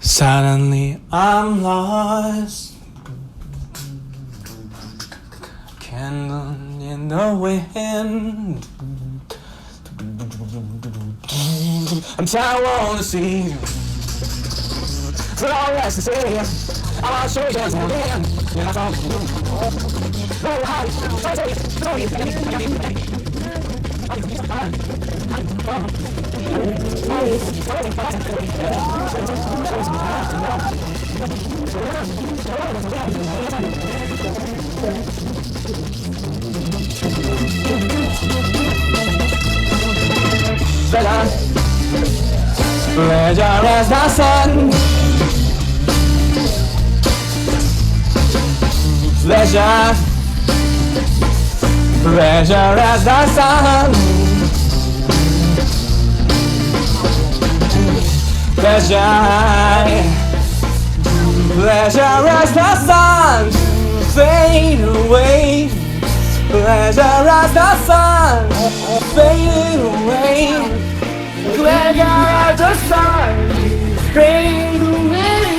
Suddenly I'm lost, candle in the wind. I'm tired, I wanna see. For all that's to say, I wanna show you just one thing. And I thought, no, pleasure as the sun. Pleasure as the sun. Pleasure as the sun fade away. Pleasure as the sun fade away. Pleasure as the sun fade away.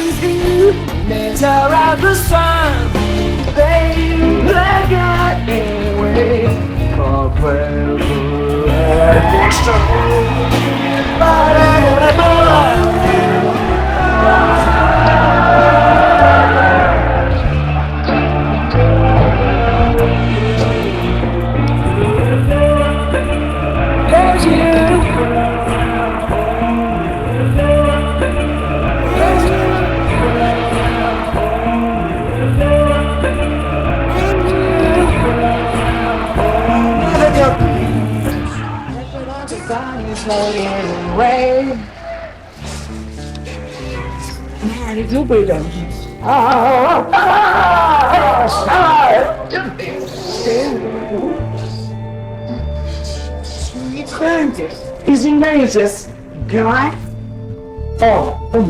Pleasure as the sun fade away. He's amazing, guy. Oh no.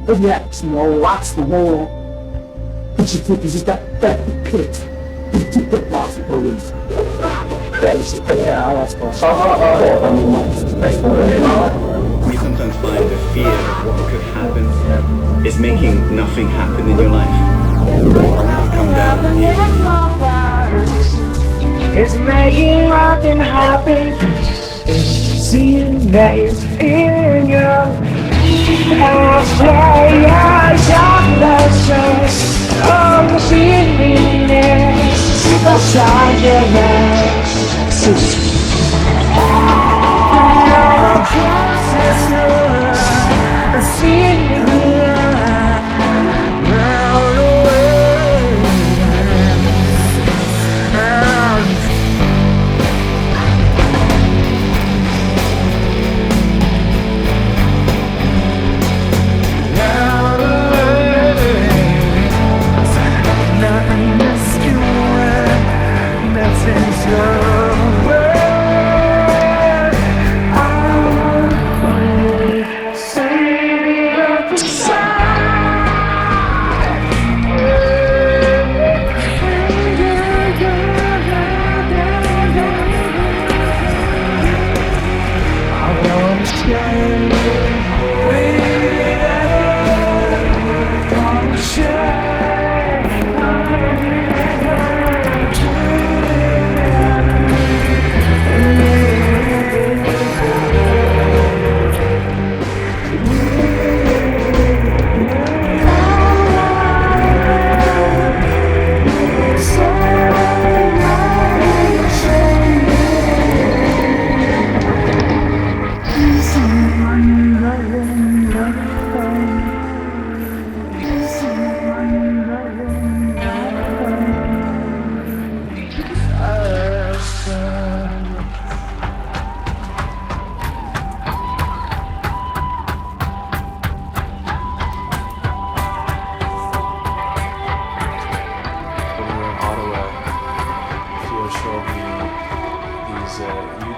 But yes, no, what's the whole? What you think is that pit? You took the possibilities. We sometimes find the fear of what could happen is making nothing happen in your life. Come down here. It's making nothing happen. Seeing names in your eyes, I'm seeing it. Outside your eyes,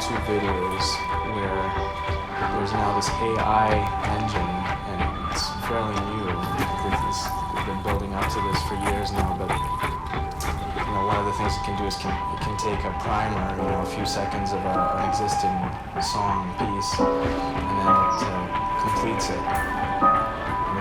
YouTube videos where there's now this AI engine, and it's fairly new. We've been building up to this for years now, but one of the things it can do is it can take a primer, a few seconds of an existing song piece, and then it completes it.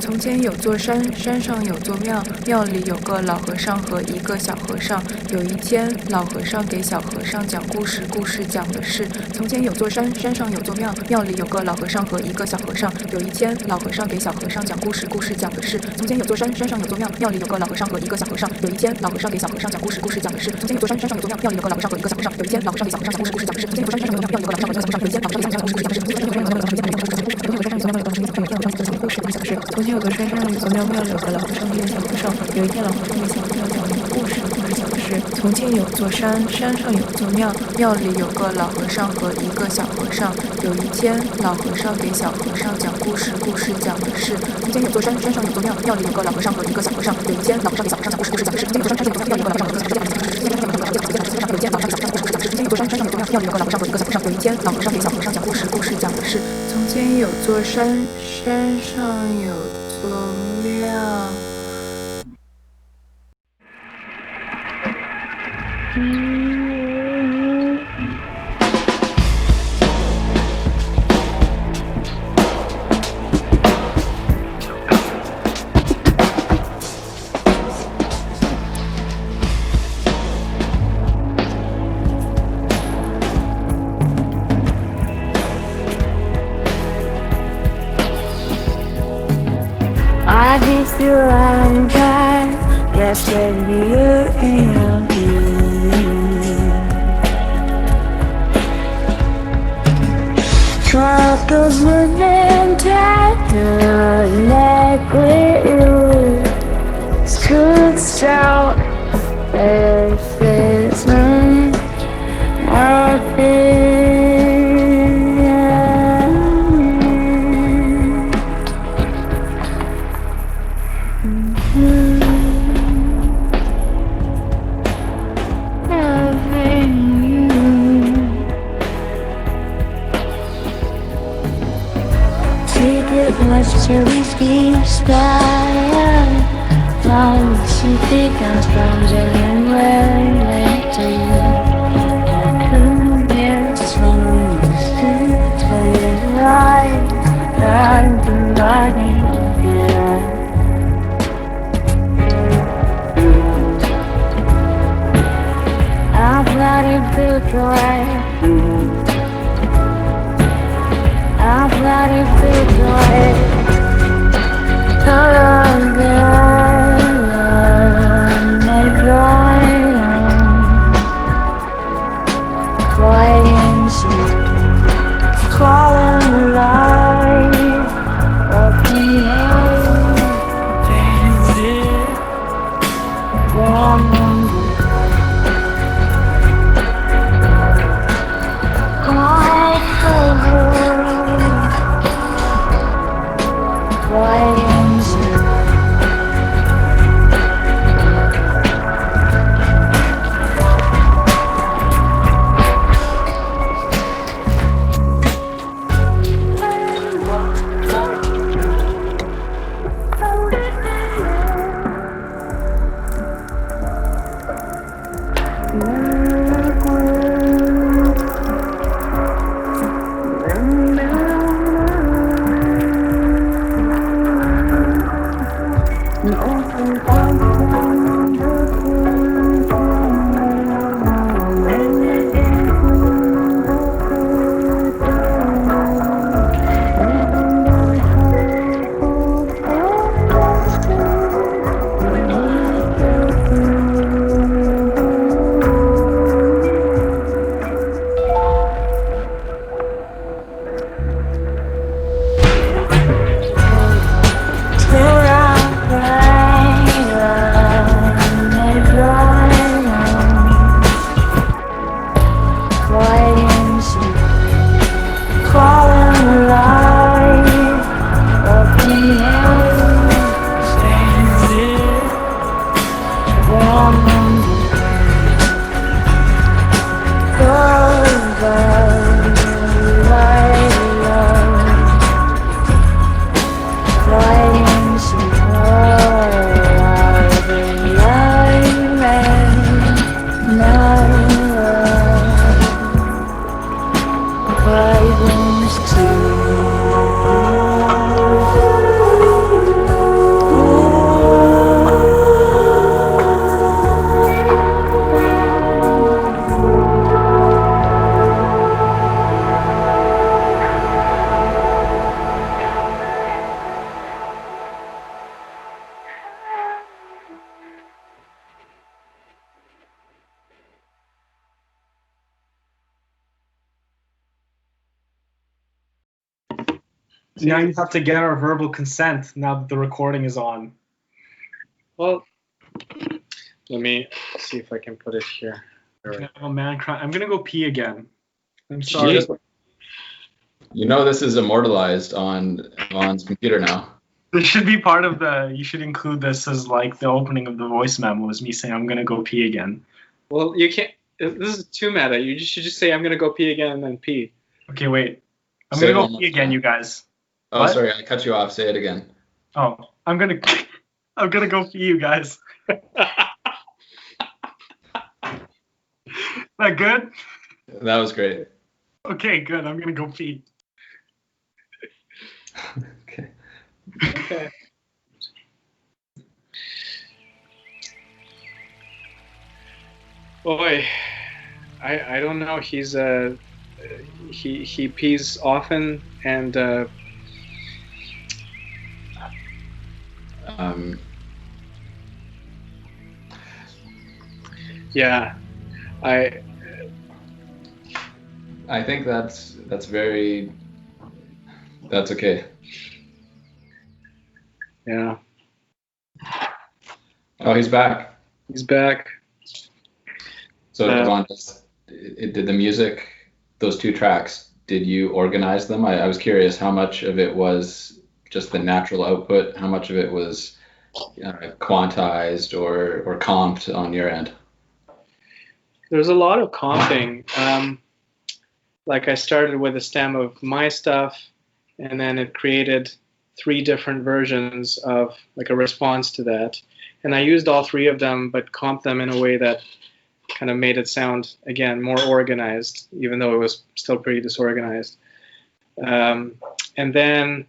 从前有座山，山上有座庙，庙里有个老和尚和一个小和尚。有一天，老和尚给小和尚讲故事，故事讲的是：从前有座山，山上有座庙，庙里有个老和尚和一个小和尚。有一天，老和尚给小和尚讲故事，故事讲的是：从前有座山，山上有座庙，庙里有个老和尚和一个小和尚。有一天，老和尚给小和尚讲故事，故事讲的是：从前有座山，山上有座庙，庙里有个老和尚和一个小和尚。有一天，老和尚给小和尚讲故事，故事讲的是：从前有座山，山上有座庙，庙里有个老和尚和一个小和尚。有一天，老和尚给小和尚讲故事，故事讲的是：从前有座山，山上有座庙，庙里有个老和尚和一个小和尚。从前有座山，山上有座庙，庙里有个老和尚和一个小和尚。有一天，老和尚给小和尚讲故事，故事讲的是：从前有座山，山上有座庙，庙里有个老和尚和一个小和尚。有一天，老和尚给小和尚讲故事，故事讲的是：从前有座山，山上有座庙，庙里有个老和尚和一个小和尚。有一天，老和尚给小和尚讲故事，故事讲的是：从前有座山，山上有座庙，里有个老和尚和一个小和尚。有一天，老和尚给小和尚讲故事，从前有座山，山上有座庙，庙里有个老和尚和一个小和尚。有一天，老和尚给小和尚讲故事，故事讲的是：从前有座山，山上有座庙。I just feel I'm tired, just with you and you. Troubles within tight, like you. Scoots out, if it's till we speak inspired. Long as you think I'm sponsored and well to you. Couldn't get strong to tell you right. I've been lying, yeah. I've let it be dry. I've let it be dry. Now you have to get our verbal consent now that the recording is on. Well, Let me see if I can put it here. Oh man, I'm gonna go pee again. I'm sorry. Jeez. You know this is immortalized on Yvon's computer now. This should be part of the. You should include this as like the opening of the voice memo. Is me saying I'm gonna go pee again. Well, you can't. This is too meta. You should just say I'm gonna go pee again and then pee. Okay, wait. I'm Say gonna it go one pee more again, time. you guys. Oh, What? sorry, I cut you off. Say it again. Oh, I'm gonna go pee, you guys. That good? That was great. Okay, good. I'm gonna go pee. Okay. Okay. Boy, I don't know. He's he pees often and yeah, I think that's okay. yeah. Oh, he's back. He's back. So, Uh, Yvonne, did the music, those two tracks, did you organize them? I was curious how much of it was just the natural output, how much of it was quantized or comped on your end? There's a lot of comping. Like I started with a stem of my stuff, and then it created 3 different versions of like a response to that. And I used all 3 of them, but comped them in a way that kind of made it sound, again, more organized, even though it was still pretty disorganized. And then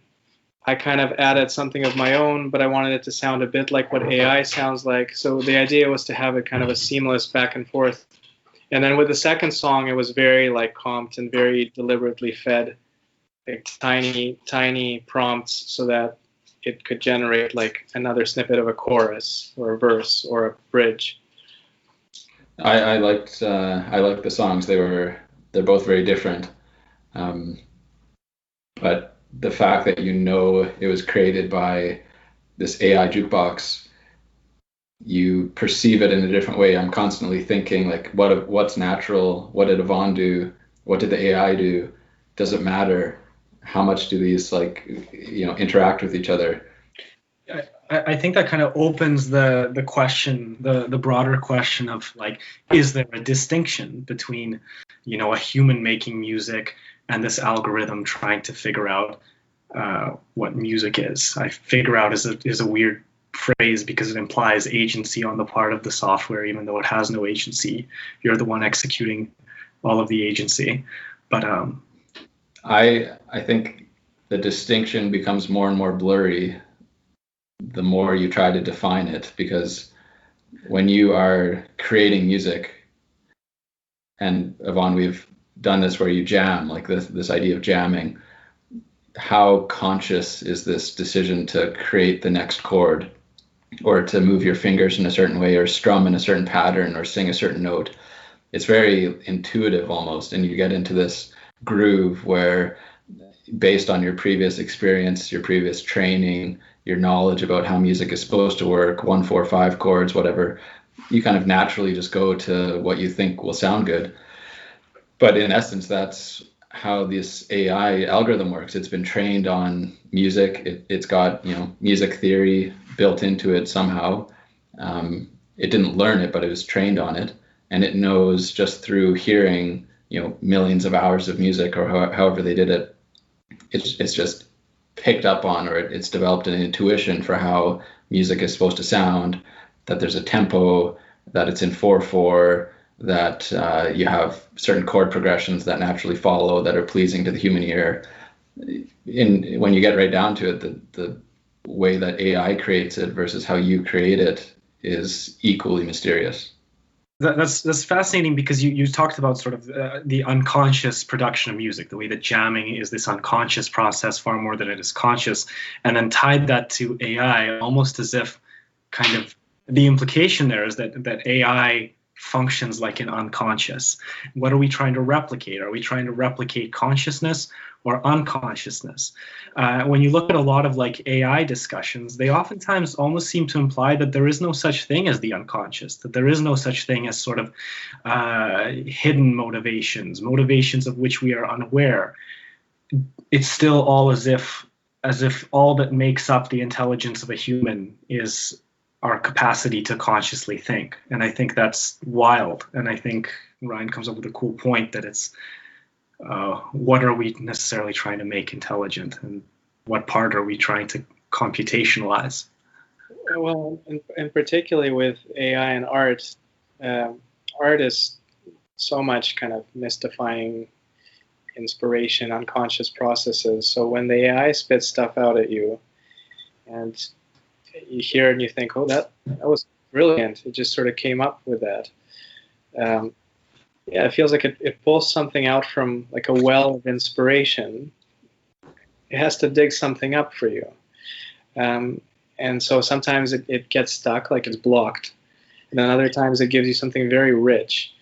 I kind of added something of my own, but I wanted it to sound a bit like what AI sounds like. So the idea was to have it kind of a seamless back and forth. And then with the second song, it was very like comped and very deliberately fed, like tiny prompts so that it could generate like another snippet of a chorus or a verse or a bridge. I liked the songs. They're both very different. But the fact that it was created by this AI jukebox, you perceive it in a different way. I'm constantly thinking like, what's natural? What did Yvonne do? What did the AI do? Does it matter? How much do these interact with each other? I think that kind of opens the question, the broader question of like, is there a distinction between, a human making music and this algorithm trying to figure out what music is? I figure out is a weird phrase because it implies agency on the part of the software, even though it has no agency. You're the one executing all of the agency. But I think the distinction becomes more and more blurry the more you try to define it, because when you are creating music, and Yvonne, we've done this where you jam, like this idea of jamming, how conscious is this decision to create the next chord or to move your fingers in a certain way or strum in a certain pattern or sing a certain note? It's very intuitive almost, and you get into this groove where, based on your previous experience, your previous training, your knowledge about how music is supposed to work, 1, 4, 5 chords, whatever, you kind of naturally just go to what you think will sound good. But in essence, that's how this AI algorithm works. It's been trained on music. It's got music theory built into it somehow. It didn't learn it, but it was trained on it, and it knows just through hearing millions of hours of music or however they did it. It's just picked up on, or it's developed an intuition for how music is supposed to sound, that there's a tempo, that it's in 4/4, that you have certain chord progressions that naturally follow that are pleasing to the human ear. When you get right down to it, the way that AI creates it versus how you create it is equally mysterious. That's fascinating, because you talked about sort of the unconscious production of music, the way that jamming is this unconscious process far more than it is conscious, and then tied that to AI, almost as if kind of the implication there is that AI functions like an unconscious. What are we trying to replicate? Are we trying to replicate consciousness or unconsciousness? When you look at a lot of like AI discussions, they oftentimes almost seem to imply that there is no such thing as the unconscious, that there is no such thing as sort of hidden motivations of which we are unaware. It's still all as if all that makes up the intelligence of a human is our capacity to consciously think. And I think that's wild. And I think Ryan comes up with a cool point that it's what are we necessarily trying to make intelligent, and what part are we trying to computationalize? Well, and particularly with AI and art, art is so much kind of mystifying inspiration, unconscious processes. So when the AI spits stuff out at you, and you hear it and you think, oh, that was brilliant. It just sort of came up with that. Yeah, it feels like it pulls something out from like a well of inspiration. It has to dig something up for you. And so sometimes it gets stuck, like it's blocked. And then other times it gives you something very rich.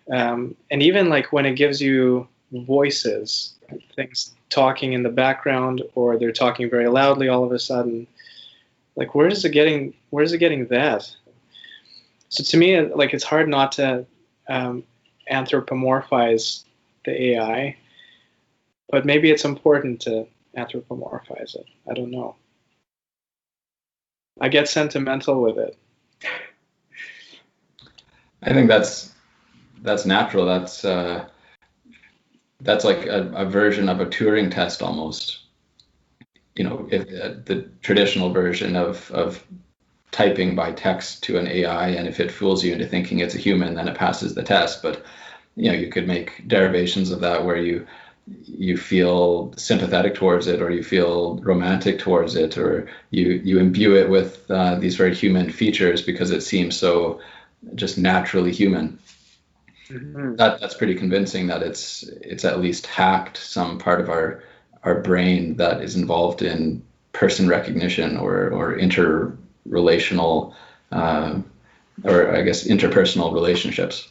And even like when it gives you voices, things talking in the background, or they're talking very loudly all of a sudden, like where is it getting that? So to me, like it's hard not to anthropomorphize the AI, but maybe it's important to anthropomorphize it. I don't know. I get sentimental with it. I think that's natural. That's like a version of a Turing test almost. You know, if the traditional version of typing by text to an AI, and if it fools you into thinking it's a human, then it passes the test. But you know, you could make derivations of that where you feel sympathetic towards it, or you feel romantic towards it, or you imbue it with these very human features because it seems so just naturally human. Mm-hmm. That's pretty convincing that it's at least hacked some part of our brain that is involved in person recognition or interrelational or I guess interpersonal relationships.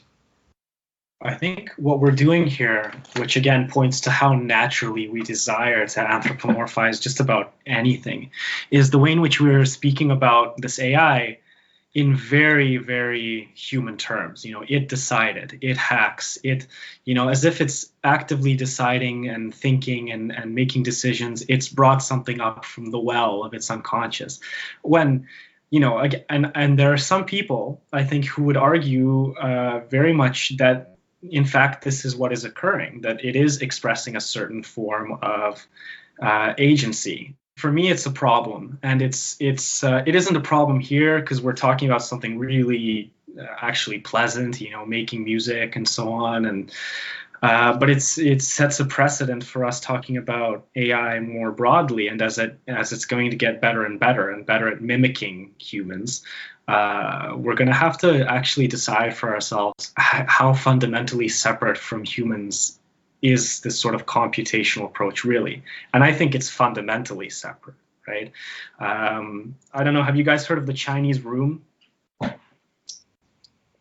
I think what we're doing here, which again points to how naturally we desire to anthropomorphize just about anything, is the way in which we're speaking about this AI in very, very human terms. You know, it decided, it hacks, it, you know, as if it's actively deciding and thinking and making decisions. It's brought something up from the well of its unconscious. When, you know, and there are some people, I think, who would argue very much that, in fact, this is what is occurring, that it is expressing a certain form of agency. For me, it's a problem, and it isn't a problem here because we're talking about something really actually pleasant, you know, making music and so on, and but it sets a precedent for us talking about AI more broadly, and as it's going to get better and better at mimicking humans, we're going to have to actually decide for ourselves how fundamentally separate from humans is this sort of computational approach really. And I think it's fundamentally separate, right? I don't know, have you guys heard of the Chinese room?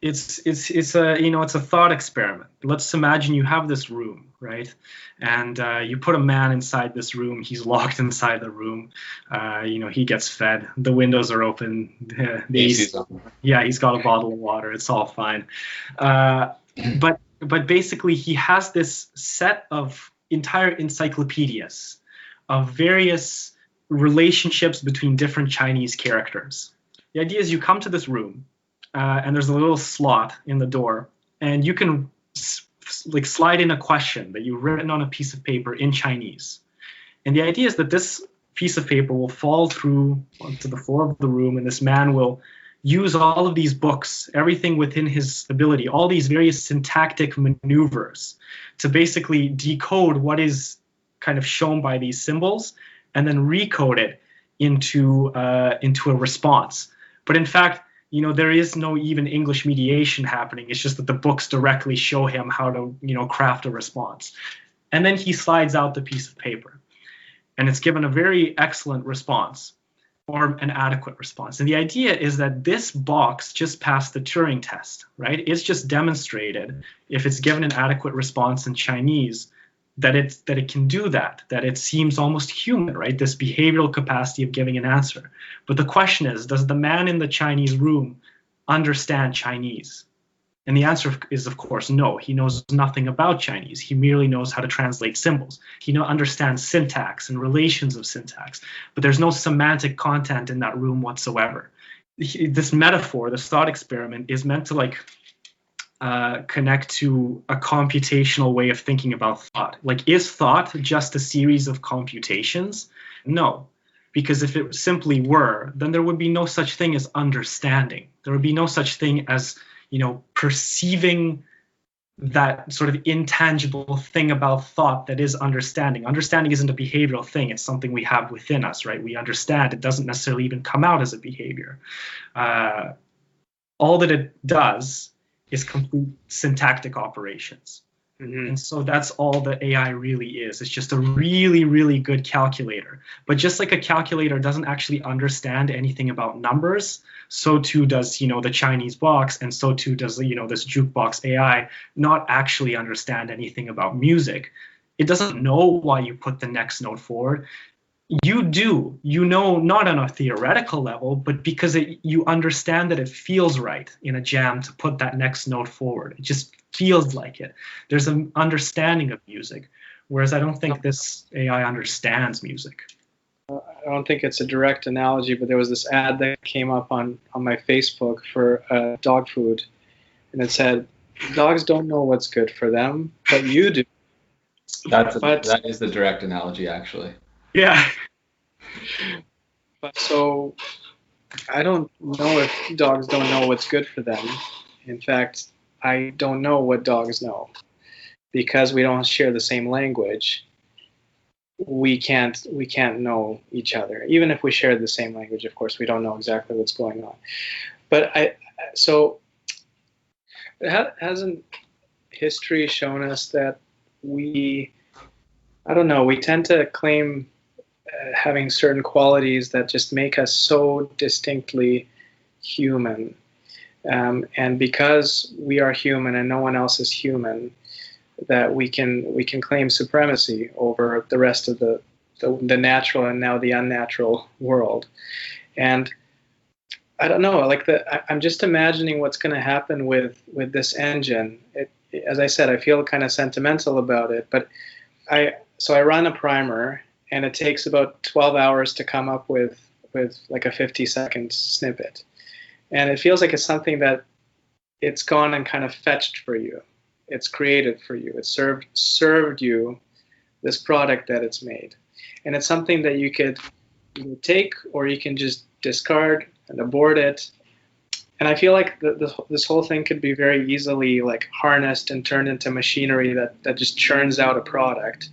It's a, you know, it's a thought experiment. Let's imagine you have this room, right? And you put a man inside this room. He's locked inside the room. You know, he gets fed. The windows are open. Yeah, he's got a bottle of water. It's all fine. But basically, he has this set of entire encyclopedias of various relationships between different Chinese characters. The idea is you come to this room, and there's a little slot in the door, and you can like slide in a question that you've written on a piece of paper in Chinese. And the idea is that this piece of paper will fall through onto the floor of the room, and this man will use all of these books, everything within his ability, all these various syntactic maneuvers to basically decode what is kind of shown by these symbols and then recode it into a response. But in fact, you know, there is no even English mediation happening. It's just that the books directly show him how to, you know, craft a response. And then he slides out the piece of paper, and it's given a very excellent response. or an adequate response. And the idea is that this box just passed the Turing test, right? It's just demonstrated, if it's given an adequate response in Chinese, that it can do that it seems almost human, right? This behavioral capacity of giving an answer. But the question is, does the man in the Chinese room understand Chinese? And the answer is, of course, no. He knows nothing about Chinese. He merely knows how to translate symbols. He understands syntax and relations of syntax, but there's no semantic content in that room whatsoever. This metaphor, this thought experiment, is meant to connect to a computational way of thinking about thought. Like, is thought just a series of computations? No, because if it simply were, then there would be no such thing as understanding. There would be no such thing as perceiving that sort of intangible thing about thought that is understanding. Understanding isn't a behavioral thing. It's something we have within us, right? We understand. It doesn't necessarily even come out as a behavior. All that it does is complete syntactic operations. Mm-hmm. And so that's all the AI really is. It's just a really, really good calculator. But just like a calculator doesn't actually understand anything about numbers, so too does, the Chinese box, and so too does, this jukebox AI not actually understand anything about music. It doesn't know why you put the next note forward. You do, not on a theoretical level, but because you understand that it feels right in a jam to put that next note forward. It just feels like it. There's an understanding of music, whereas I don't think this AI understands music. I don't think it's a direct analogy, but there was this ad that came up on my Facebook for dog food, and it said, dogs don't know what's good for them, but you do. That is the direct analogy, actually. Yeah. But so I don't know if dogs don't know what's good for them. In fact, I don't know what dogs know. Because we don't share the same language, we can't know each other. Even if we share the same language, of course, we don't know exactly what's going on. But hasn't history shown us that we tend to claim having certain qualities that just make us so distinctly human. And because we are human and no one else is human, that we can claim supremacy over the rest of the natural and now the unnatural world. And I don't know, I'm just imagining what's going to happen with this engine. As I said, I feel kind of sentimental about it, but I run a primer, and it takes about 12 hours to come up with like a 50-second snippet. And it feels like it's something that it's gone and kind of fetched for you. It's created for you. It served you this product that it's made. And it's something that you could take, or you can just discard and abort it. And I feel like this whole thing could be very easily harnessed and turned into machinery that just churns out a product,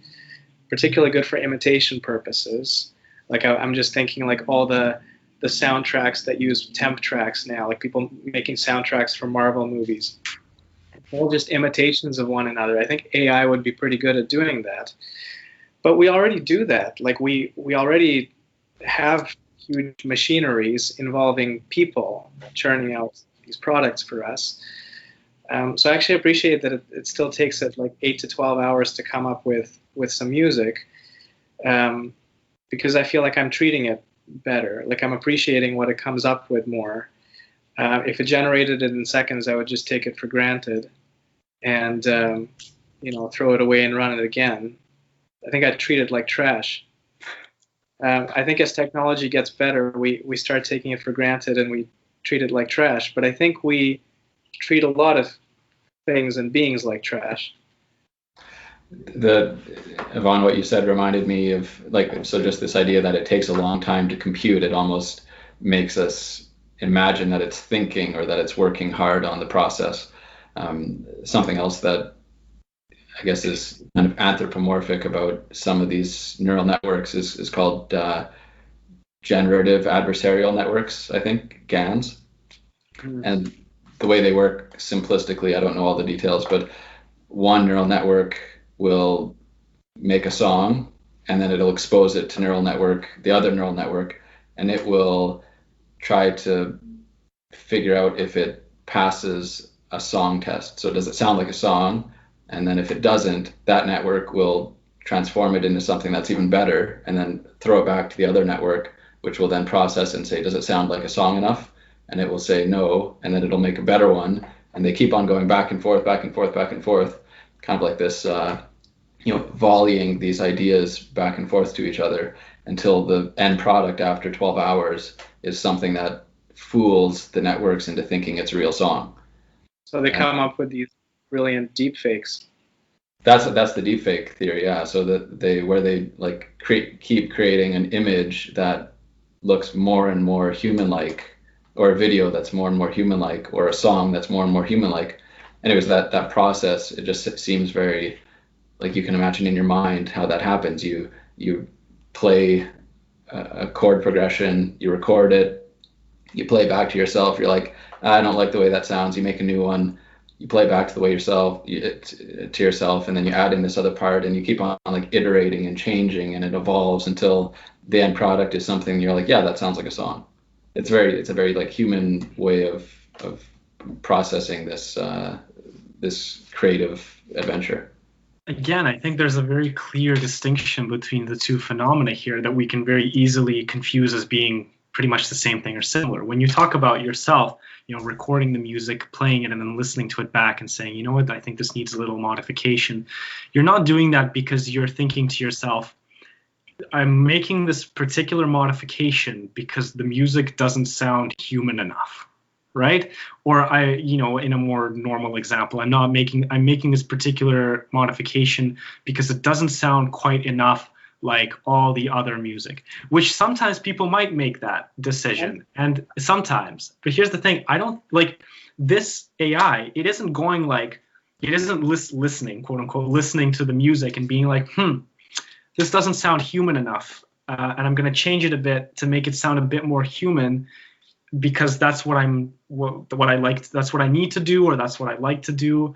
particularly good for imitation purposes. I'm just thinking all the soundtracks that use temp tracks now, people making soundtracks for Marvel movies. All just imitations of one another. I think AI would be pretty good at doing that. But we already do that. We already have huge machineries involving people churning out these products for us. So I actually appreciate that it still takes it 8 to 12 hours to come up with some music, because I feel like I'm treating it better. I'm appreciating what it comes up with more. If it generated it in seconds, I would just take it for granted and throw it away and run it again. I think I'd treat it like trash. I think as technology gets better, we start taking it for granted and we treat it like trash. But I think we treat a lot of things and beings like trash. Yvan, what you said reminded me of just this idea that it takes a long time to compute. It almost makes us imagine that it's thinking or that it's working hard on the process. Something else that I guess is kind of anthropomorphic about some of these neural networks is called generative adversarial networks, I think, GANs. Mm. And the way they work simplistically, I don't know all the details, but one neural network will make a song and then it'll expose it to the other neural network, and it will try to figure out if it passes a song test. So does it sound like a song? And then if it doesn't, that network will transform it into something that's even better, and then throw it back to the other network, which will then process and say, does it sound like a song enough? And it will say no, and then it'll make a better one. And they keep on going back and forth, back and forth, back and forth, kind of like this, volleying these ideas back and forth to each other until the end product after 12 hours is something that fools the networks into thinking it's a real song. So they come up with these brilliant deepfakes. That's the deepfake theory, yeah. So that they like keep creating an image that looks more and more human-like, or a video that's more and more human-like, or a song that's more and more human-like. And it was that process. It just seems very, like, you can imagine in your mind how that happens. You play a chord progression, you record it, you play it back to yourself. You're like, I don't like the way that sounds. You make a new one. You play back to the way to yourself, and then you add in this other part, and you keep on like iterating and changing, and it evolves until the end product is something you're like, yeah, that sounds like a song. It's a very like human way of processing this creative adventure. Again, I think there's a very clear distinction between the two phenomena here that we can very easily confuse as being pretty much the same thing or similar. When you talk about yourself, recording the music, playing it, and then listening to it back and saying, you know what, I think this needs a little modification. You're not doing that because you're thinking to yourself, I'm making this particular modification because the music doesn't sound human enough, right? Or in a more normal example, I'm making this particular modification because it doesn't sound quite enough like all the other music, which sometimes people might make that decision, and sometimes. But here's the thing, I don't like this AI. It isn't going like, it isn't listening, quote unquote, listening to the music and being like, this doesn't sound human enough, and I'm going to change it a bit to make it sound a bit more human, because that's what I like, that's what I need to do, or that's what I like to do.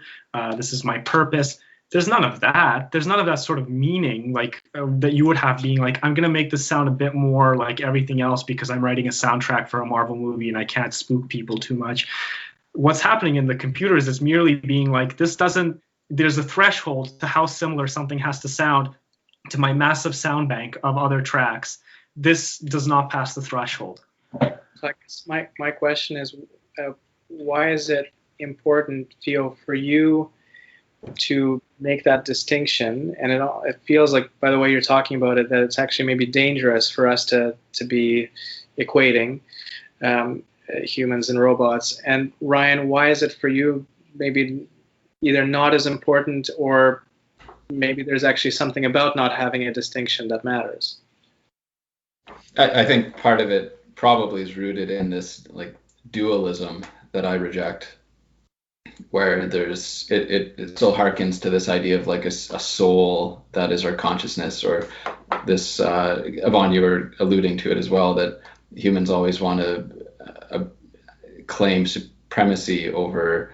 This is my purpose. There's none of that. There's none of that sort of meaning like that you would have being like, I'm going to make this sound a bit more like everything else because I'm writing a soundtrack for a Marvel movie and I can't spook people too much. What's happening in the computer is it's merely being like, there's a threshold to how similar something has to sound to my massive sound bank of other tracks. This does not pass the threshold. So I guess my question is, why is it important, Theo, for you to make that distinction? And it feels like, by the way you're talking about it, that it's actually maybe dangerous for us to be equating humans and robots. And Ryan, why is it for you maybe either not as important, or maybe there's actually something about not having a distinction that matters? I think part of it probably is rooted in this like dualism that I reject, where it still harkens to this idea of like a soul that is our consciousness, or this, Yvonne, you were alluding to it as well, that humans always want to claim supremacy over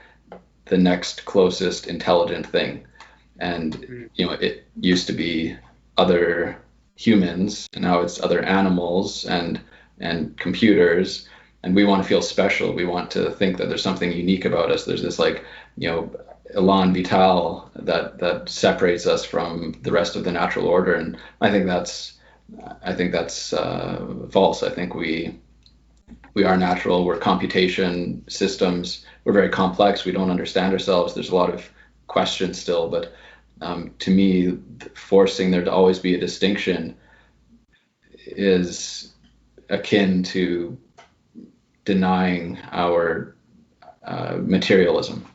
the next closest intelligent thing. And, it used to be other humans, and now it's other animals and computers. And we want to feel special. We want to think that there's something unique about us. There's this like, elan vital that separates us from the rest of the natural order. And I think that's false. I think we are natural. We're computation systems. We're very complex. We don't understand ourselves. There's a lot of questions still. But to me, forcing there to always be a distinction is akin to denying our materialism.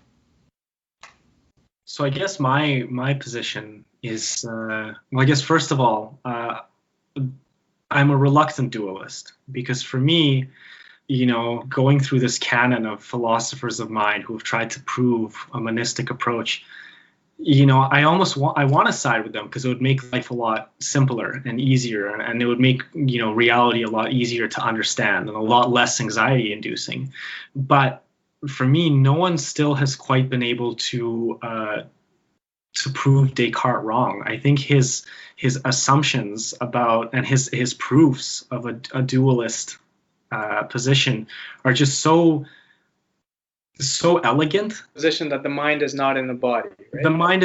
So I guess my position is, I guess first of all, I'm a reluctant dualist, because for me, going through this canon of philosophers of mind who have tried to prove a monistic approach, I want to side with them, because it would make life a lot simpler and easier, and it would make, reality a lot easier to understand and a lot less anxiety inducing. But for me, no one still has quite been able to to prove Descartes wrong. I think his assumptions about and his proofs of a dualist position are just so elegant. Position that the mind is not in the body, right? The mind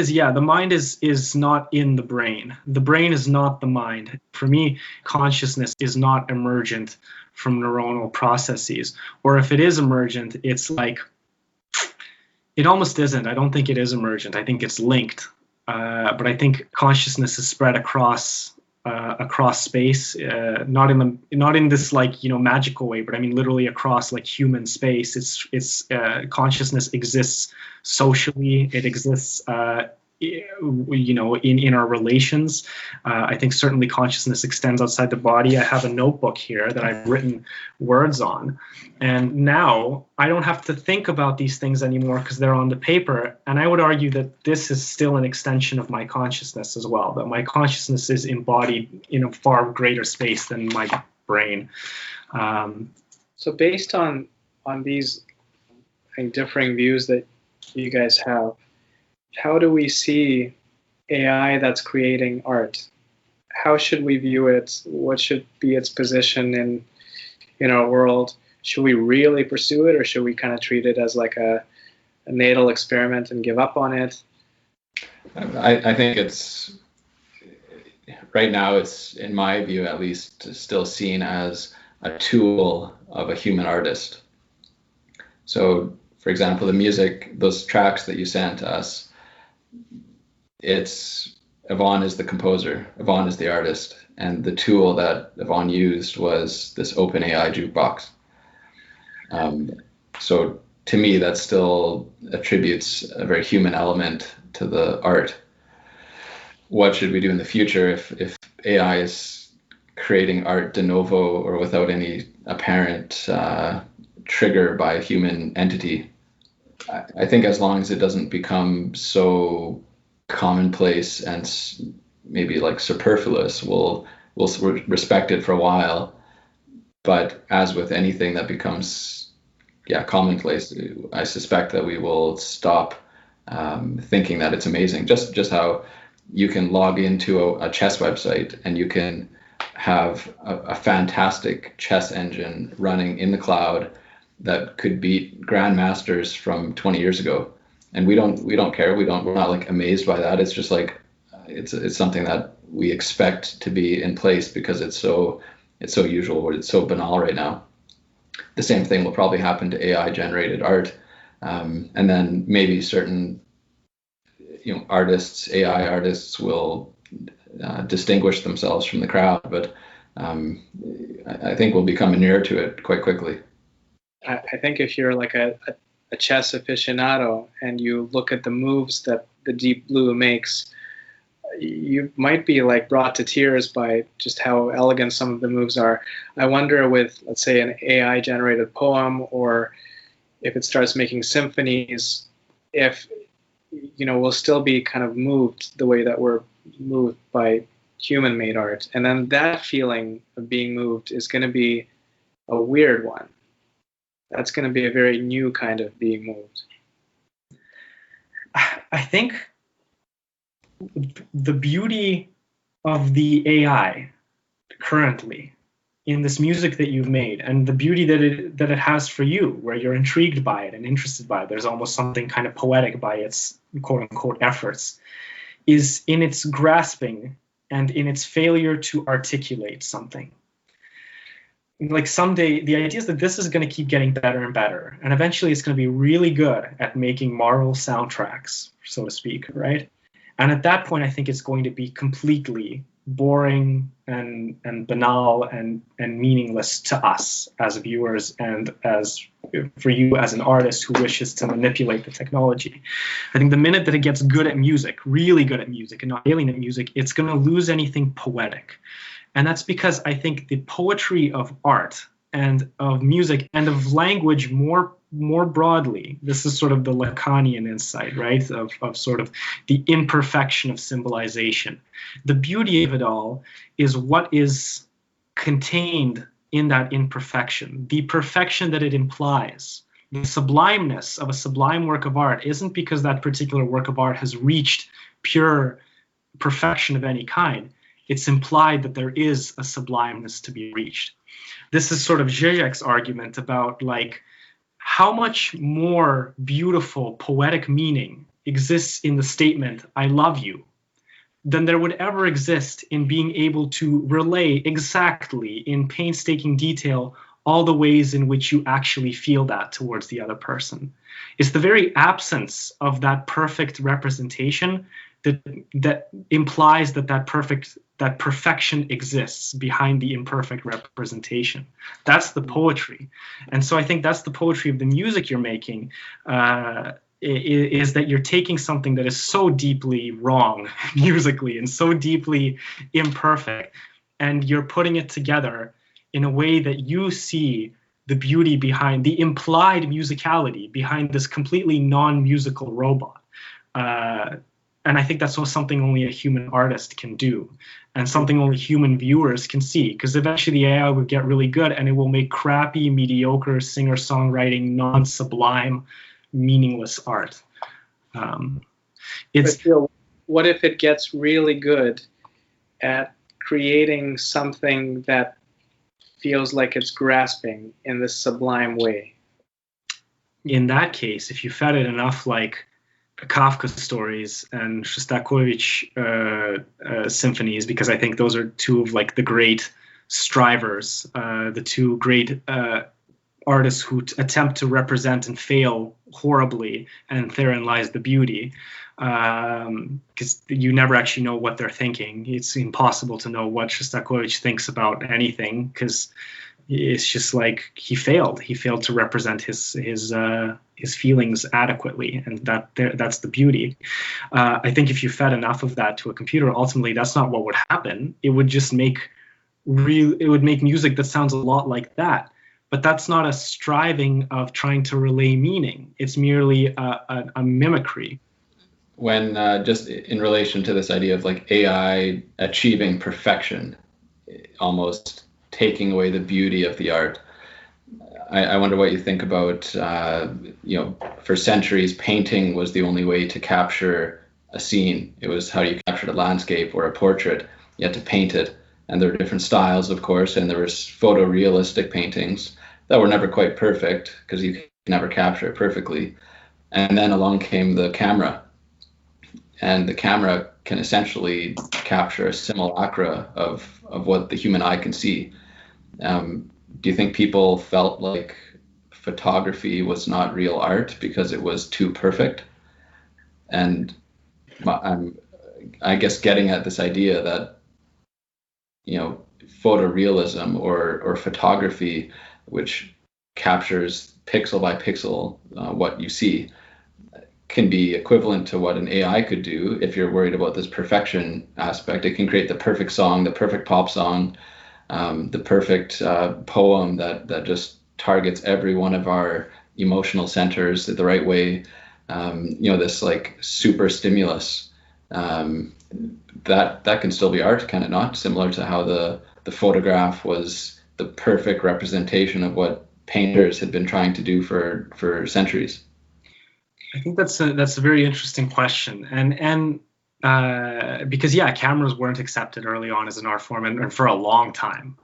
is not in the brain. The brain is not the mind. For me, consciousness is not emergent from neuronal processes. Or if it is emergent, it's like, it almost isn't. I don't think it is emergent. I think it's linked. But I think consciousness is spread across space, not in this like, magical way, but I mean literally across like human space. It's consciousness exists socially. It exists in our relations. I think certainly consciousness extends outside the body. I have a notebook here that I've written words on, and now I don't have to think about these things anymore because they're on the paper. And I would argue that this is still an extension of my consciousness as well, that my consciousness is embodied in a far greater space than my brain. So based on these, I think, differing views that you guys have, how do we see AI that's creating art? How should we view it? What should be its position in our world? Should we really pursue it, or should we kind of treat it as like a natal experiment and give up on it? I think it's, right now, it's, in my view at least, still seen as a tool of a human artist. So, for example, the music, those tracks that you sent us, it's Yvan is the composer, Yvan is the artist, and the tool that Yvan used was this OpenAI Jukebox. So to me, that still attributes a very human element to the art. What should we do in the future if AI is creating art de novo or without any apparent trigger by a human entity? I think as long as it doesn't become so commonplace and maybe like superfluous, we'll respect it for a while. But as with anything that becomes commonplace, I suspect that we will stop thinking that it's amazing. Just how you can log into a chess website and you can have a fantastic chess engine running in the cloud that could beat grandmasters from 20 years ago, and we don't care. We're not like amazed by that. It's just like it's something that we expect to be in place because it's so usual, or it's so banal right now. The same thing will probably happen to AI generated art, and then maybe certain artists, AI artists, will distinguish themselves from the crowd, but I think we'll become inured to it quite quickly. I think if you're like a chess aficionado and you look at the moves that the Deep Blue makes, you might be like brought to tears by just how elegant some of the moves are. I wonder with, let's say, an AI generated poem, or if it starts making symphonies, if we'll still be kind of moved the way that we're moved by human made art. And then that feeling of being moved is going to be a weird one. That's going to be a very new kind of being moved. I think the beauty of the AI currently in this music that you've made, and the beauty that it has for you, where you're intrigued by it and interested by it, there's almost something kind of poetic by its quote unquote efforts, is in its grasping and in its failure to articulate something. Like someday, the idea is that this is going to keep getting better and better, and eventually it's going to be really good at making Marvel soundtracks, so to speak, right? And at that point, I think it's going to be completely boring and banal and meaningless to us as viewers, and as for you as an artist who wishes to manipulate the technology. I think the minute that it gets good at music, really good at music, and not alien at music, it's going to lose anything poetic. And that's because I think the poetry of art and of music and of language more broadly, this is sort of the Lacanian insight, right, of sort of the imperfection of symbolization. The beauty of it all is what is contained in that imperfection, the perfection that it implies. The sublimeness of a sublime work of art isn't because that particular work of art has reached pure perfection of any kind, it's implied that there is a sublimeness to be reached. This is sort of Zizek's argument about like how much more beautiful poetic meaning exists in the statement "I love you" than there would ever exist in being able to relay exactly in painstaking detail all the ways in which you actually feel that towards the other person. It's the very absence of that perfect representation that implies that perfection exists behind the imperfect representation. That's the poetry. And so I think that's the poetry of the music you're making, is that you're taking something that is so deeply wrong musically and so deeply imperfect, and you're putting it together in a way that you see the beauty behind the implied musicality behind this completely non-musical robot. And I think that's something only a human artist can do, and something only human viewers can see, because eventually the AI will get really good and it will make crappy, mediocre singer-songwriting, non-sublime, meaningless art. But Phil, what if it gets really good at creating something that feels like it's grasping in this sublime way? In that case, if you fed it enough like Kafka stories and Shostakovich symphonies, because I think those are two of like the great strivers, the two great artists who attempt to represent and fail horribly, and therein lies the beauty, because you never actually know what they're thinking. It's impossible to know what Shostakovich thinks about anything, because it's just like he failed to represent his feelings adequately, and that's the beauty. I think if you fed enough of that to a computer, ultimately that's not what would happen. It would just make music that sounds a lot like that. But that's not a striving of trying to relay meaning. It's merely a mimicry. When just in relation to this idea of like AI achieving perfection, almost taking away the beauty of the art, I wonder what you think about, for centuries, painting was the only way to capture a scene. It was how you captured a landscape or a portrait. You had to paint it. And there were different styles, of course, and there was photorealistic paintings that were never quite perfect because you can never capture it perfectly. And then along came the camera. And the camera can essentially capture a simulacra of what the human eye can see. Do you think people felt like photography was not real art because it was too perfect? And I'm, I guess, getting at this idea that, photorealism or photography, which captures pixel by pixel what you see, can be equivalent to what an AI could do. If you're worried about this perfection aspect, it can create the perfect song, the perfect pop song, the perfect poem that just targets every one of our emotional centers the right way. This like super stimulus, that can still be art, can it not? Similar to how the photograph was the perfect representation of what painters had been trying to do for centuries. I think that's a very interesting question, and because cameras weren't accepted early on as an art form, and for a long time,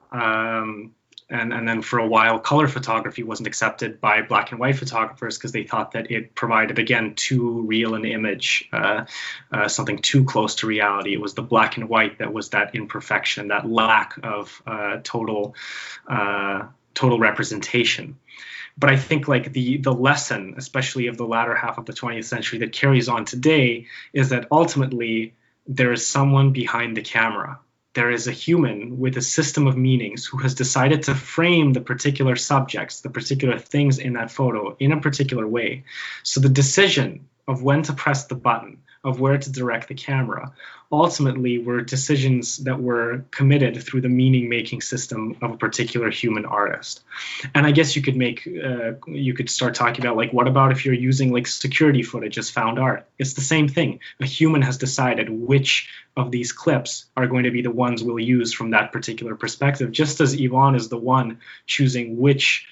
and then for a while, color photography wasn't accepted by black and white photographers because they thought that it provided, again, too real an image, something too close to reality. It was the black and white that was that imperfection, that lack of total representation. But I think like the lesson, especially of the latter half of the 20th century, that carries on today is that ultimately there is someone behind the camera. There is a human with a system of meanings who has decided to frame the particular subjects, the particular things in that photo in a particular way. So the decision of when to press the button, of where to direct the camera, ultimately were decisions that were committed through the meaning-making system of a particular human artist. And I guess you could start talking about, like, what about if you're using like security footage as found art? It's the same thing. A human has decided which of these clips are going to be the ones we'll use from that particular perspective, just as Yvan is the one choosing which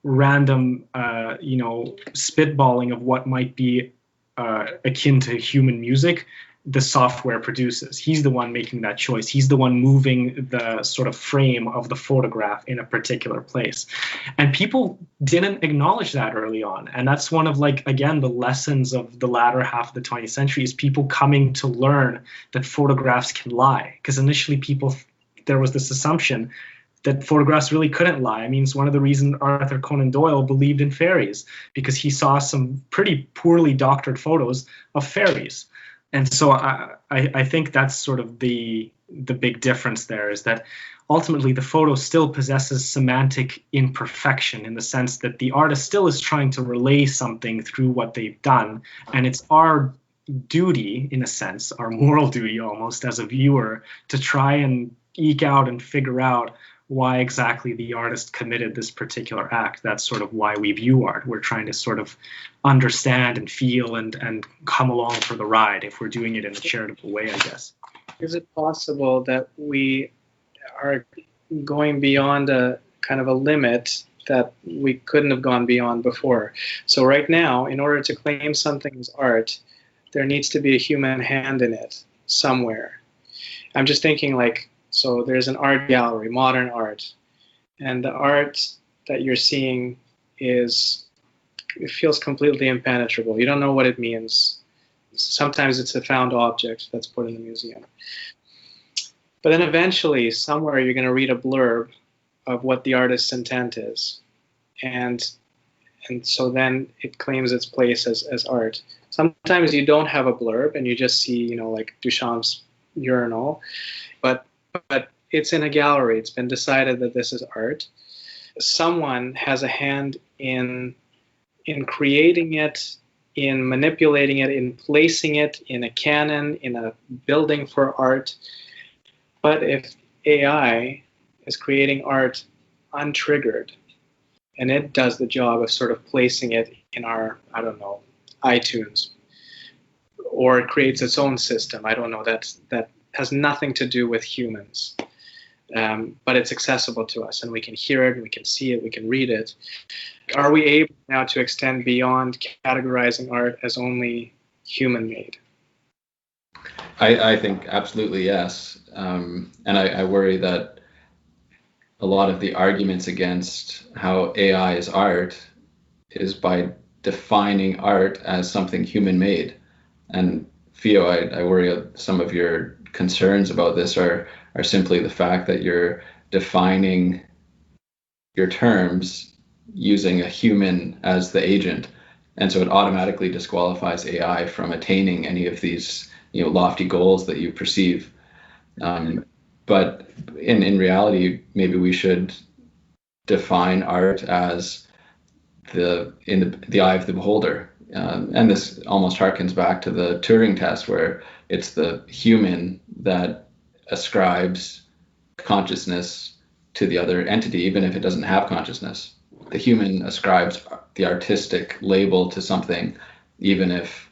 random, spitballing of what might be akin to human music the software produces. He's the one making that choice. He's the one moving the sort of frame of the photograph in a particular place. And people didn't acknowledge that early on. And that's one of, like, again, the lessons of the latter half of the 20th century, is people coming to learn that photographs can lie. Because initially there was this assumption that photographs really couldn't lie. I mean, it's one of the reasons Arthur Conan Doyle believed in fairies, because he saw some pretty poorly doctored photos of fairies. And so I think that's sort of the big difference there, is that ultimately the photo still possesses semantic imperfection, in the sense that the artist still is trying to relay something through what they've done. And it's our duty, in a sense, our moral duty almost as a viewer, to try and eke out and figure out why exactly the artist committed this particular act. That's sort of why we view art. We're trying to sort of understand and feel and come along for the ride, if we're doing it in a charitable way, I guess. Is it possible that we are going beyond a kind of a limit that we couldn't have gone beyond before? So right now, in order to claim something as art, there needs to be a human hand in it somewhere. I'm just thinking, like, so there's an art gallery, modern art, and the art that you're seeing it feels completely impenetrable. You don't know what it means. Sometimes it's a found object that's put in the museum. But then eventually, somewhere, you're going to read a blurb of what the artist's intent is. And so then it claims its place as art. Sometimes you don't have a blurb and you just see, like Duchamp's urinal, but it's in a gallery. It's been decided that this is art. Someone has a hand in creating it, in manipulating it, in placing it in a canon, in a building for art. But if AI is creating art untriggered, and it does the job of sort of placing it in our, I don't know, iTunes, or it creates its own system, I don't know, that has nothing to do with humans, but it's accessible to us, and we can hear it, we can see it, we can read it. Are we able now to extend beyond categorizing art as only human-made? I think absolutely yes. And I worry that a lot of the arguments against how AI is art is by defining art as something human-made. And Theo, I worry some of your concerns about this are simply the fact that you're defining your terms using a human as the agent. And so it automatically disqualifies AI from attaining any of these lofty goals that you perceive. But in reality, maybe we should define art as in the eye of the beholder. And this almost harkens back to the Turing test, where it's the human that ascribes consciousness to the other entity, even if it doesn't have consciousness. The human ascribes the artistic label to something, even if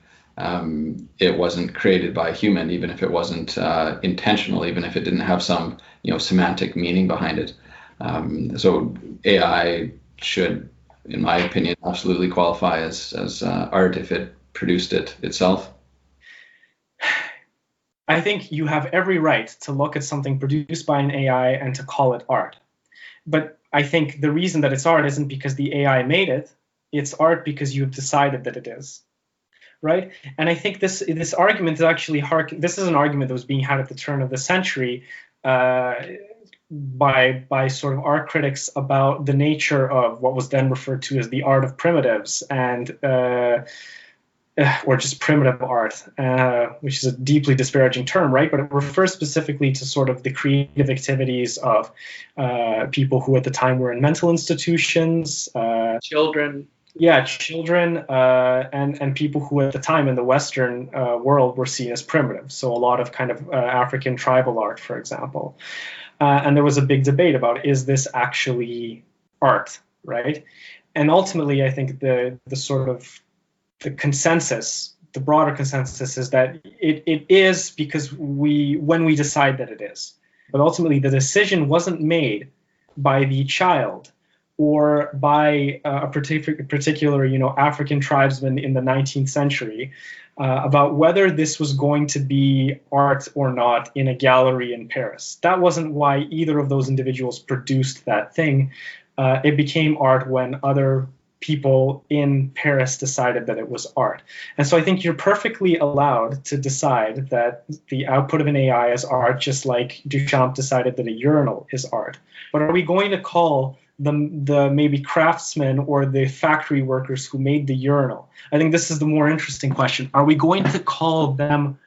it wasn't created by a human, even if it wasn't intentional, even if it didn't have some semantic meaning behind it. So AI should, in my opinion, absolutely qualify as art if it produced it itself. I think you have every right to look at something produced by an AI and to call it art. But I think the reason that it's art isn't because the AI made it. It's art because you've decided that it is. Right? And I think this argument is actually this is an argument that was being had at the turn of the century by sort of art critics about the nature of what was then referred to as the art of primitives, and or just primitive art, which is a deeply disparaging term, right? But it refers specifically to sort of the creative activities of people who at the time were in mental institutions, children. Yeah, children and people who at the time in the Western world were seen as primitive. So a lot of kind of African tribal art, for example. And there was a big debate about, is this actually art, right? And ultimately, I think the sort of the consensus, the broader consensus is that it is because when we decide that it is. But ultimately, the decision wasn't made by the child or by a particular, African tribesman in the 19th century. about whether this was going to be art or not in a gallery in Paris. That wasn't why either of those individuals produced that thing. It became art when other people in Paris decided that it was art. And so I think you're perfectly allowed to decide that the output of an AI is art, just like Duchamp decided that a urinal is art. But are we going to call the maybe craftsmen or the factory workers who made the urinal? I think this is the more interesting question. Are we going to call them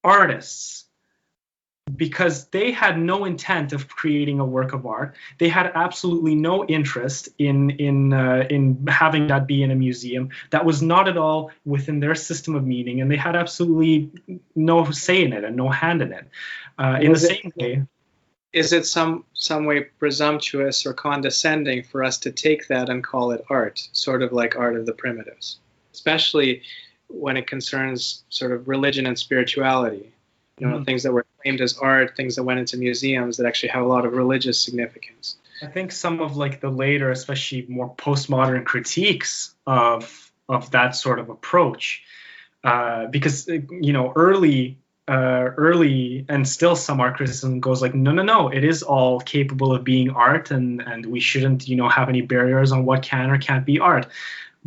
artists? Because they had no intent of creating a work of art. They had absolutely no interest in having that be in a museum. That was not at all within their system of meaning, and they had absolutely no say in it and no hand in it. In the same way, is it some way presumptuous or condescending for us to take that and call it art, sort of like art of the primitives, especially when it concerns sort of religion and spirituality? You know, things that were claimed as art, things that went into museums that actually have a lot of religious significance. I think some of like the later, especially more postmodern critiques of that sort of approach, because you know, early and still some art criticism goes like, no, it is all capable of being art, and we shouldn't, you know, have any barriers on what can or can't be art.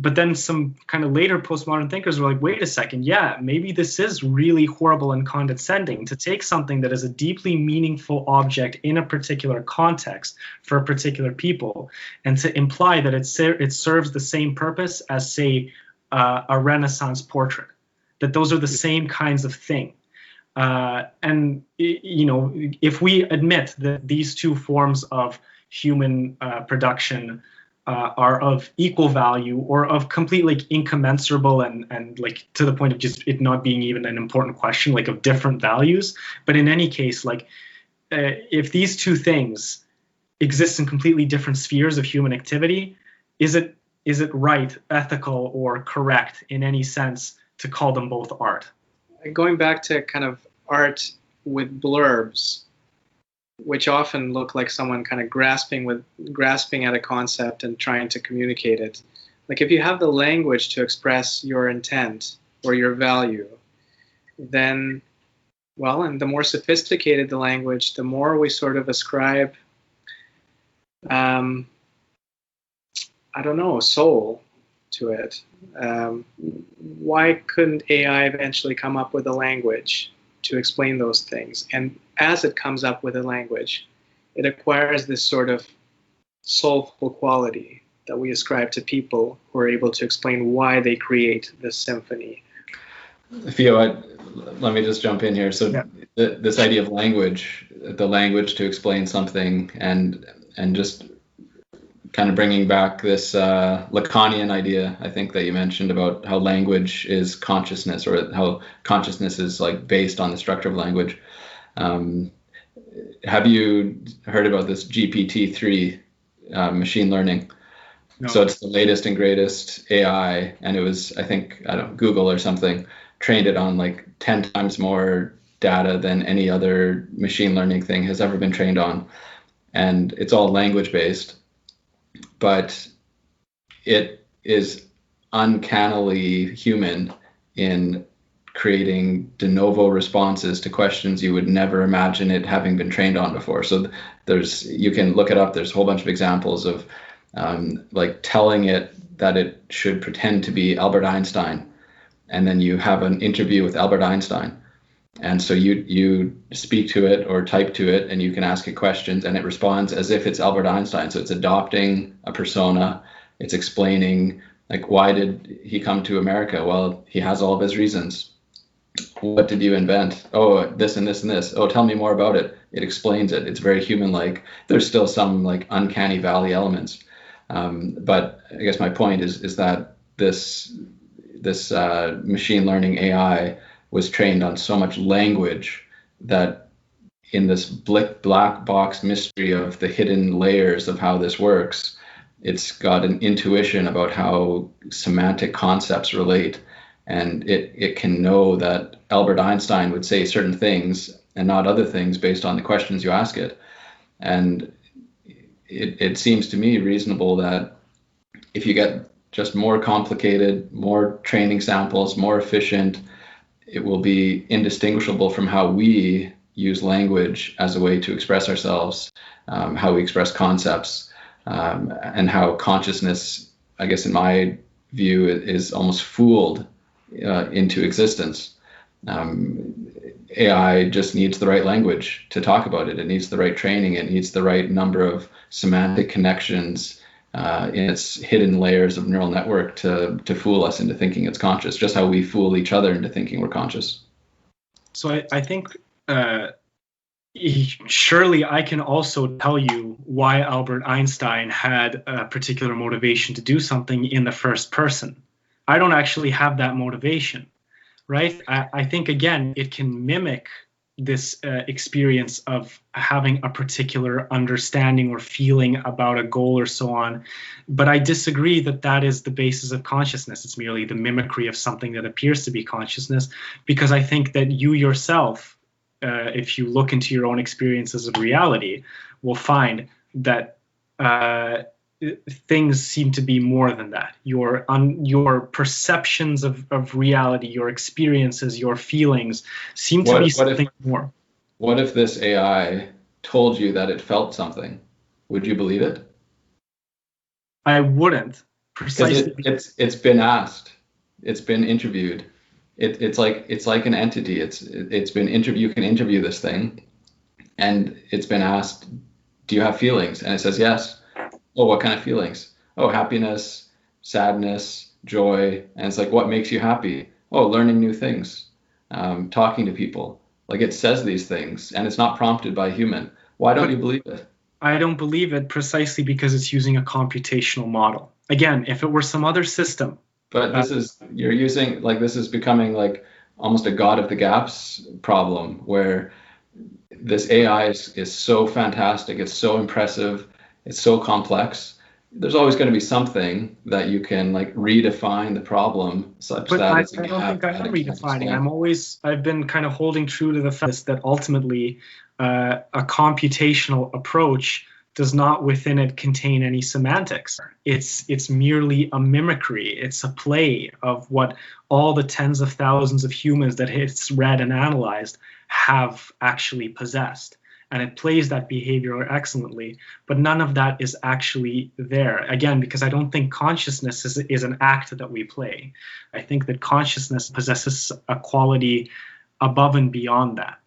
But then some kind of later postmodern thinkers were like, wait a second, yeah, maybe this is really horrible and condescending to take something that is a deeply meaningful object in a particular context for a particular people and to imply that it serves the same purpose as, say, a Renaissance portrait, that those are the same kinds of thing. And, you know, if we admit that these two forms of human production are of equal value or of completely like incommensurable and like to the point of just it not being even an important question, like of different values. But in any case, like if these two things exist in completely different spheres of human activity, is it right, ethical, or correct in any sense to call them both art? Going back to kind of art with blurbs, which often look like someone kind of grasping at a concept and trying to communicate it. Like if you have the language to express your intent or your value, then, well, and the more sophisticated the language, the more we sort of ascribe, I don't know, soul to it. Why couldn't AI eventually come up with a language to explain those things? And as it comes up with a language, it acquires this sort of soulful quality that we ascribe to people who are able to explain why they create this symphony. Theo, let me just jump in here. So yeah. This idea of language, the language to explain something, and just kind of bringing back this Lacanian idea, I think, that you mentioned about how language is consciousness, or how consciousness is like based on the structure of language. Have you heard about this GPT-3 machine learning? No. So it's the latest and greatest AI, and it was, I think, Google or something trained it on like 10 times more data than any other machine learning thing has ever been trained on. And it's all language based, but it is uncannily human in creating de novo responses to questions you would never imagine it having been trained on before. So you can look it up. There's a whole bunch of examples of like telling it that it should pretend to be Albert Einstein, and then you have an interview with Albert Einstein. And so you speak to it or type to it, and you can ask it questions, and it responds as if it's Albert Einstein. So it's adopting a persona. It's explaining, like, why did he come to America? Well, he has all of his reasons. What did you invent? Oh, this and this and this. Oh, tell me more about it. It explains it. It's very human-like. There's still some like uncanny valley elements. But I guess my point is that this machine learning AI was trained on so much language that in this black box mystery of the hidden layers of how this works, it's got an intuition about how semantic concepts relate. And it can know that Albert Einstein would say certain things and not other things based on the questions you ask it. And it seems to me reasonable that if you get just more complicated, more training samples, more efficient, it will be indistinguishable from how we use language as a way to express ourselves, how we express concepts, and how consciousness, I guess in my view, is almost fooled into existence. AI just needs the right language to talk about it. It needs the right training. It needs the right number of semantic connections in its hidden layers of neural network to fool us into thinking it's conscious, just how we fool each other into thinking we're conscious. So I think surely I can also tell you why Albert Einstein had a particular motivation to do something in the first person. I don't actually have that motivation, right? I think, again, it can mimic this experience of having a particular understanding or feeling about a goal or so on. But I disagree that that is the basis of consciousness. It's merely the mimicry of something that appears to be consciousness, because I think that you yourself, if you look into your own experiences of reality, will find that things seem to be more than that. Your perceptions of reality, your experiences, your feelings seem to be something more. What if this AI told you that it felt something? Would you believe it? I wouldn't. Precisely. It's been asked. It's been interviewed. It's like an entity. It's been interviewed. You can interview this thing, and it's been asked, "Do you have feelings?" And it says yes. Oh, what kind of feelings? Oh, happiness, sadness, joy. And it's like, what makes you happy? Oh, learning new things, talking to people. Like, it says these things, and it's not prompted by a human. Why don't you believe it? I don't believe it precisely because it's using a computational model. Again, if it were some other system. But this is becoming like almost a God of the gaps problem, where this AI is so fantastic, it's so impressive, it's so complex. There's always going to be something that you can like redefine the problem such that I don't think I am redefining. I've been kind of holding true to the fact that ultimately a computational approach does not within it contain any semantics. It's merely a mimicry. It's a play of what all the tens of thousands of humans that it's read and analyzed have actually possessed. And it plays that behavior excellently, but none of that is actually there. Again, because I don't think consciousness is an act that we play. I think that consciousness possesses a quality above and beyond that.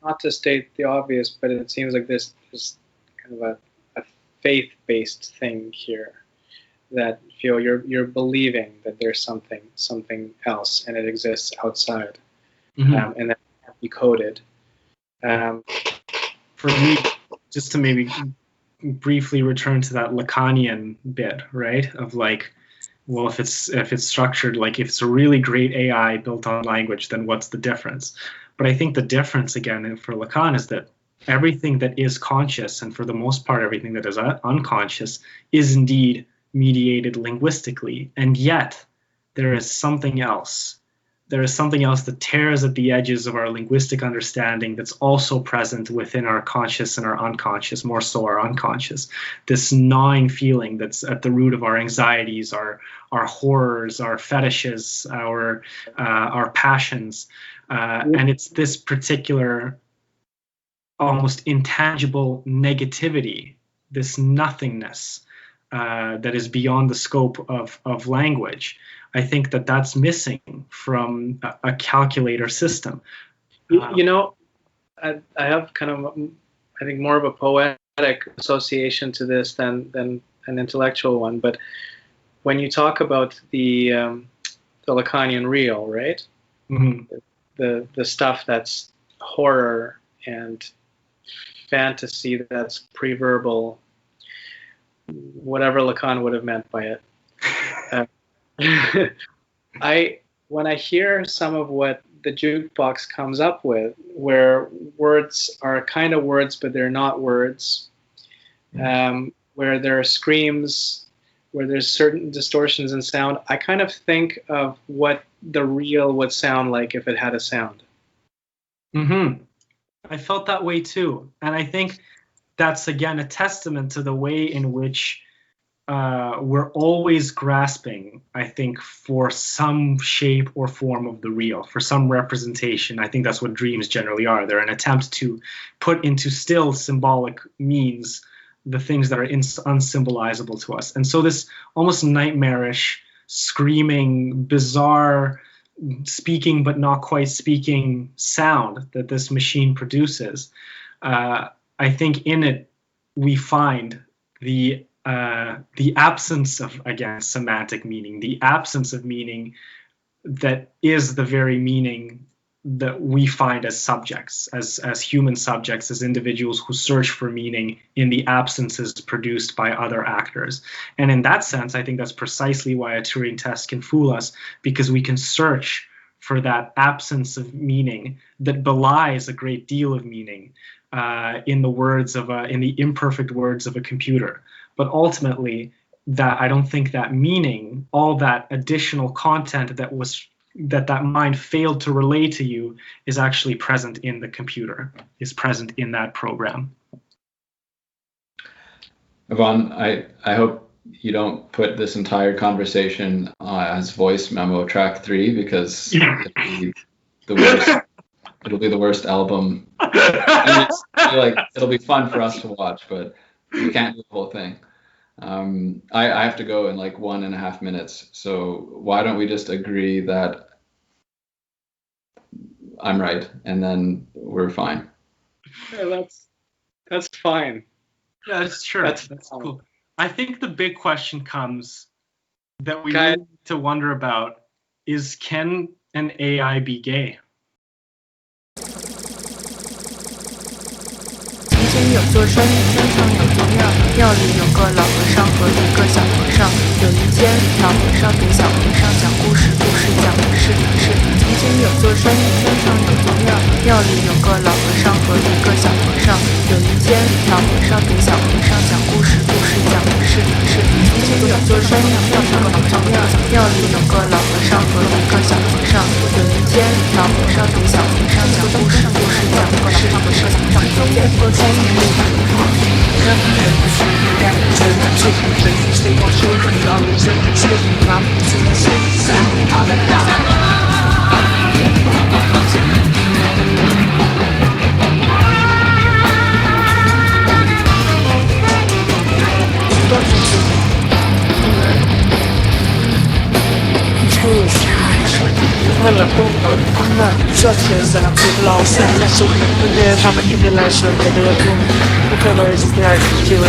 Not to state the obvious, but it seems like this is kind of a faith-based thing here, that you're believing that there's something else and it exists outside, and that can't be coded. For me, just to maybe briefly return to that Lacanian bit, right? Of like, well, if it's structured, like if it's a really great AI built on language, then what's the difference? But I think the difference, again, for Lacan is that everything that is conscious, and for the most part, everything that is unconscious, is indeed mediated linguistically. And yet, there is something else. There is something else that tears at the edges of our linguistic understanding that's also present within our conscious and our unconscious, more so our unconscious. This gnawing feeling that's at the root of our anxieties, our horrors, our fetishes, our passions. And it's this particular almost intangible negativity, this nothingness that is beyond the scope of language. I think that that's missing from a calculator system. I have kind of, I think, more of a poetic association to this than an intellectual one. But when you talk about the Lacanian real, right? Mm-hmm. The stuff that's horror and fantasy that's pre-verbal, whatever Lacan would have meant by it. When I hear some of what the jukebox comes up with, where words are kind of words but they're not words, where there are screams, where there's certain distortions in sound, I kind of think of what the real would sound like if it had a sound. Mm-hmm. I felt that way too, and I think that's again a testament to the way in which we're always grasping, I think, for some shape or form of the real, for some representation. I think that's what dreams generally are. They're an attempt to put into still symbolic means the things that are unsymbolizable to us. And so this almost nightmarish, screaming, bizarre, speaking but not quite speaking sound that this machine produces, I think in it we find the absence of, again, semantic meaning, the absence of meaning that is the very meaning that we find as subjects, as human subjects, as individuals who search for meaning in the absences produced by other actors. And in that sense, I think that's precisely why a Turing test can fool us, because we can search for that absence of meaning that belies a great deal of meaning in the imperfect words of a computer. But ultimately, that I don't think that meaning, all that additional content that mind failed to relay to you, is actually present in the computer, is present in that program. Yvan, I hope you don't put this entire conversation as voice memo track 3, because it'll be the worst album. I mean, it'll be fun for us to watch, but we can't do the whole thing. I have to go in like 1.5 minutes, so why don't we just agree that I'm right, and then we're fine. Yeah, that's fine. Yeah, that's true. That's cool. I think the big question comes that we need to wonder about is, can an AI be gay? 从前有座山，山上有座庙，庙里有个老和尚和一个小和尚。有一天，老和尚给小和尚讲故事，故事讲的是。从前有座山，山上有座庙，庙里有个老和尚和一个小和尚。有一天，老和尚给小和尚讲故事，故事讲的是。从前有座山，山上有座庙，庙里有个老和尚和一个小和尚。有一天，老和尚给小和尚讲故事，故事讲的是。为了不他们这些人不老三的手里不给他们一直来说给这个不可能是第二机会。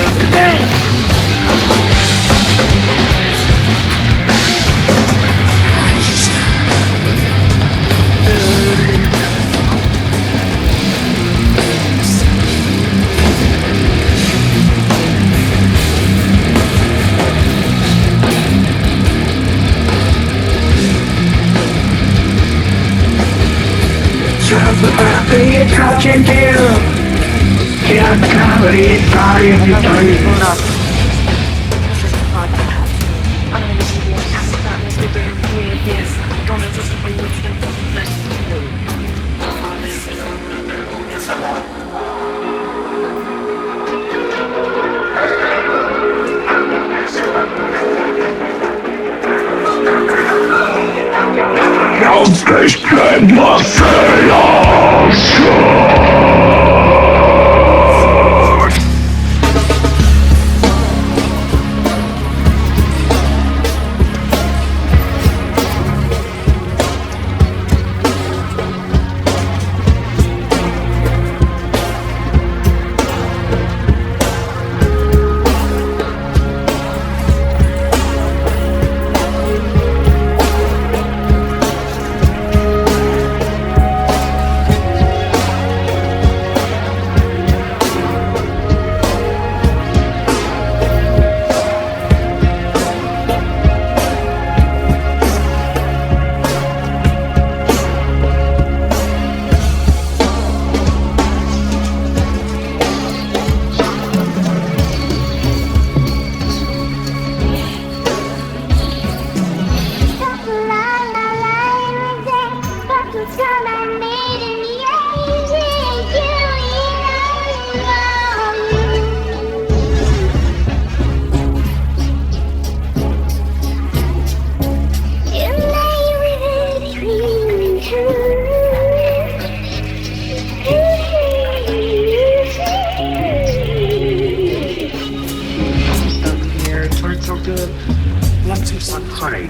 One, two, sun, honey.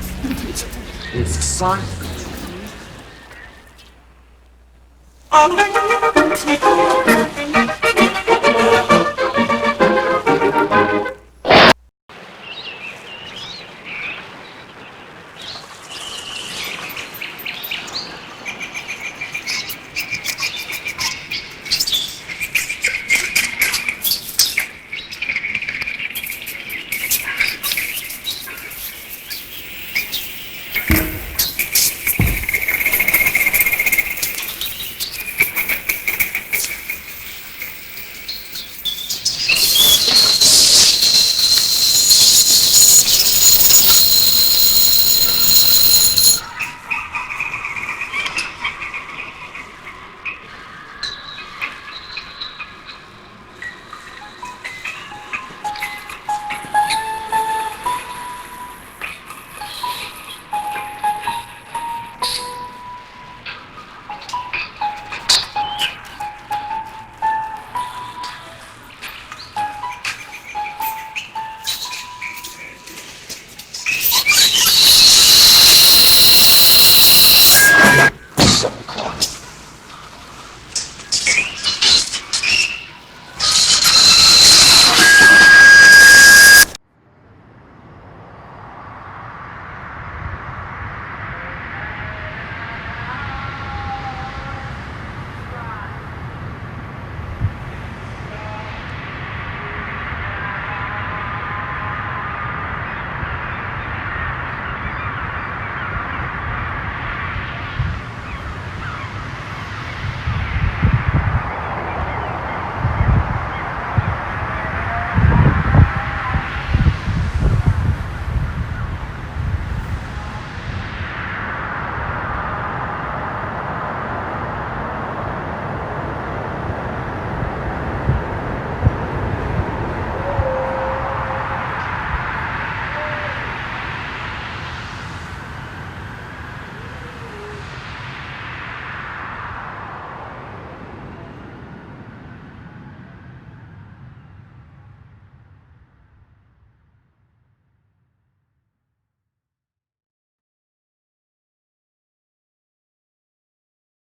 It's the sun. Oh,